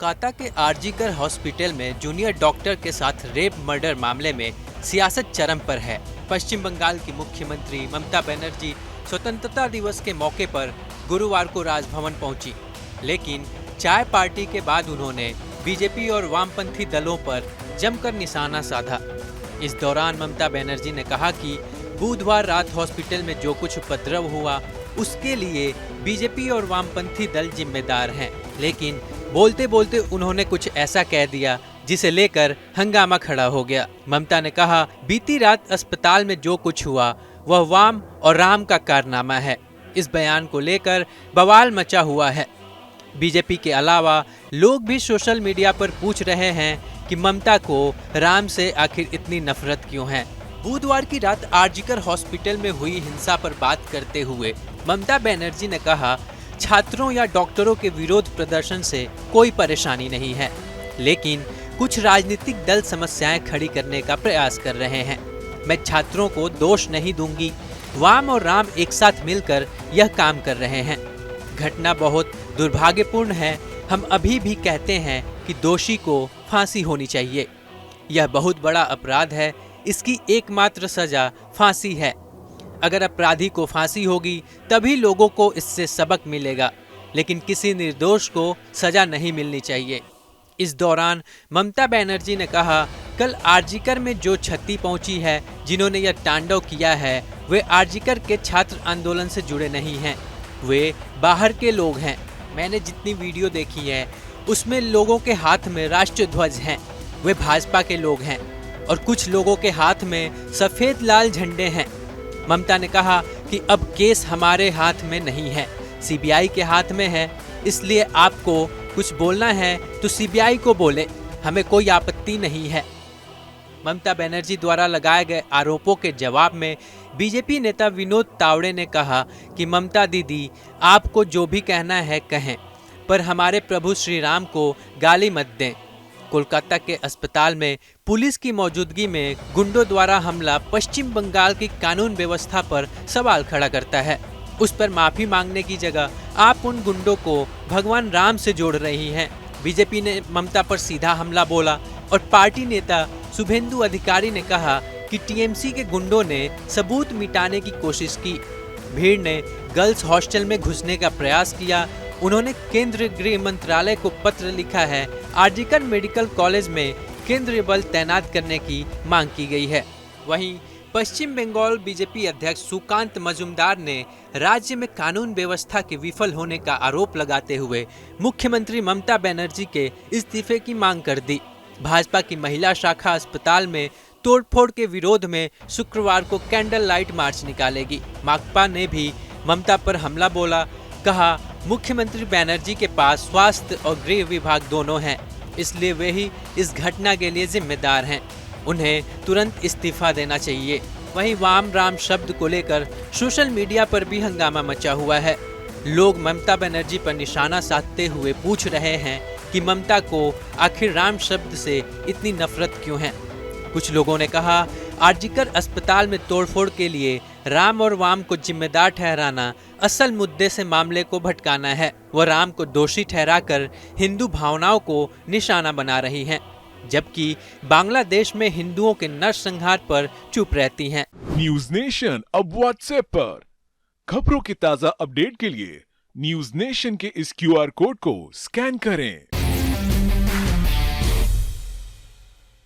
कोलकाता के आरजीकर हॉस्पिटल में junior doctor के साथ रेप मर्डर मामले में सियासत चरम पर है। पश्चिम बंगाल की मुख्यमंत्री ममता बनर्जी स्वतंत्रता दिवस के मौके पर गुरुवार को राजभवन पहुंची, लेकिन चाय पार्टी के बाद उन्होंने बीजेपी और वामपंथी दलों पर जमकर निशाना साधा। इस दौरान ममता बनर्जी ने कहा कि बुधवार रात हॉस्पिटल में जो कुछ उपद्रव हुआ उसके लिए बीजेपी और वामपंथी दल जिम्मेदार हैं, लेकिन बोलते बोलते उन्होंने कुछ ऐसा कह दिया जिसे लेकर हंगामा खड़ा हो गया। ममता ने कहा, बीती रात अस्पताल में जो कुछ हुआ वह वाम और राम का कारनामा है। इस बयान को लेकर बवाल मचा हुआ है। बीजेपी के अलावा लोग भी सोशल मीडिया पर पूछ रहे हैं कि ममता को राम से आखिर इतनी नफरत क्यों है। बुधवार की रात आरजीकर हॉस्पिटल में हुई हिंसा पर बात करते हुए ममता बनर्जी ने कहा, छात्रों या डॉक्टरों के विरोध प्रदर्शन से कोई परेशानी नहीं है, लेकिन कुछ राजनीतिक दल समस्याएं खड़ी करने का प्रयास कर रहे हैं। मैं छात्रों को दोष नहीं दूंगी। वाम और राम एक साथ मिलकर यह काम कर रहे हैं। घटना बहुत दुर्भाग्यपूर्ण है। हम अभी भी कहते हैं कि दोषी को फांसी होनी चाहिए। यह बहुत बड़ा अपराध है। इसकी एकमात्र सजा फांसी है। अगर अपराधी को फांसी होगी तभी लोगों को इससे सबक मिलेगा, लेकिन किसी निर्दोष को सजा नहीं मिलनी चाहिए। इस दौरान ममता बनर्जी ने कहा, कल आरजीकर में जो क्षति पहुंची है, जिन्होंने यह तांडव किया है, वे आरजीकर के छात्र आंदोलन से जुड़े नहीं हैं, वे बाहर के लोग हैं। मैंने जितनी वीडियो देखी है उसमें लोगों के हाथ में राष्ट्रीय ध्वज हैं, वे भाजपा के लोग हैं और कुछ लोगों के हाथ में सफेद लाल झंडे हैं। ममता ने कहा कि अब केस हमारे हाथ में नहीं है, सीबीआई के हाथ में है, इसलिए आपको कुछ बोलना है तो सीबीआई को बोले, हमें कोई आपत्ति नहीं है। ममता बनर्जी द्वारा लगाए गए आरोपों के जवाब में बीजेपी नेता विनोद तावड़े ने कहा कि ममता दीदी, आपको जो भी कहना है कहें, पर हमारे प्रभु श्री राम को गाली मत दें। कोलकाता के अस्पताल में पुलिस की मौजूदगी में गुंडों द्वारा हमला पश्चिम बंगाल की कानून व्यवस्था पर सवाल खड़ा करता है। उस पर माफी मांगने की जगह आप उन गुंडों को भगवान राम से जोड़ रही हैं। बीजेपी ने ममता पर सीधा हमला बोला और पार्टी नेता शुभेंदु अधिकारी ने कहा कि टीएमसी के गुंडों ने सबूत मिटाने की कोशिश की। भीड़ ने गर्ल्स हॉस्टल में घुसने का प्रयास किया। उन्होंने केंद्रीय गृह मंत्रालय को पत्र लिखा है। आरजीकर मेडिकल कॉलेज में केंद्रीय बल तैनात करने की मांग की गई है। वहीं पश्चिम बंगाल बीजेपी अध्यक्ष सुकांत मजूमदार ने राज्य में कानून व्यवस्था के विफल होने का आरोप लगाते हुए मुख्यमंत्री ममता बनर्जी के इस्तीफे की मांग कर दी। भाजपा की महिला शाखा अस्पताल में तोड़फोड़ के विरोध में शुक्रवार को कैंडल लाइट मार्च निकालेगी। माकपा ने भी ममता पर हमला बोला, कहा मुख्यमंत्री बनर्जी के पास स्वास्थ्य और गृह विभाग दोनों हैं, इसलिए वे ही इस घटना के लिए जिम्मेदार हैं। उन्हें तुरंत इस्तीफा देना चाहिए। वहीं वाम राम शब्द को लेकर सोशल मीडिया पर भी हंगामा मचा हुआ है। लोग ममता बनर्जी पर निशाना साधते हुए पूछ रहे हैं कि ममता को आखिर राम शब्द से इतनी नफरत क्यों है। कुछ लोगों ने कहा, आरजीकर अस्पताल में तोड़फोड़ के लिए राम और वाम को जिम्मेदार ठहराना असल मुद्दे से मामले को भटकाना है। वह राम को दोषी ठहराकर हिंदू भावनाओं को निशाना बना रही हैं, जबकि बांग्लादेश में हिंदुओं के नरसंहार पर चुप रहती हैं। न्यूज नेशन अब व्हाट्सएप पर खबरों की ताजा अपडेट के लिए न्यूज नेशन के इस क्यूआर कोड को स्कैन करें।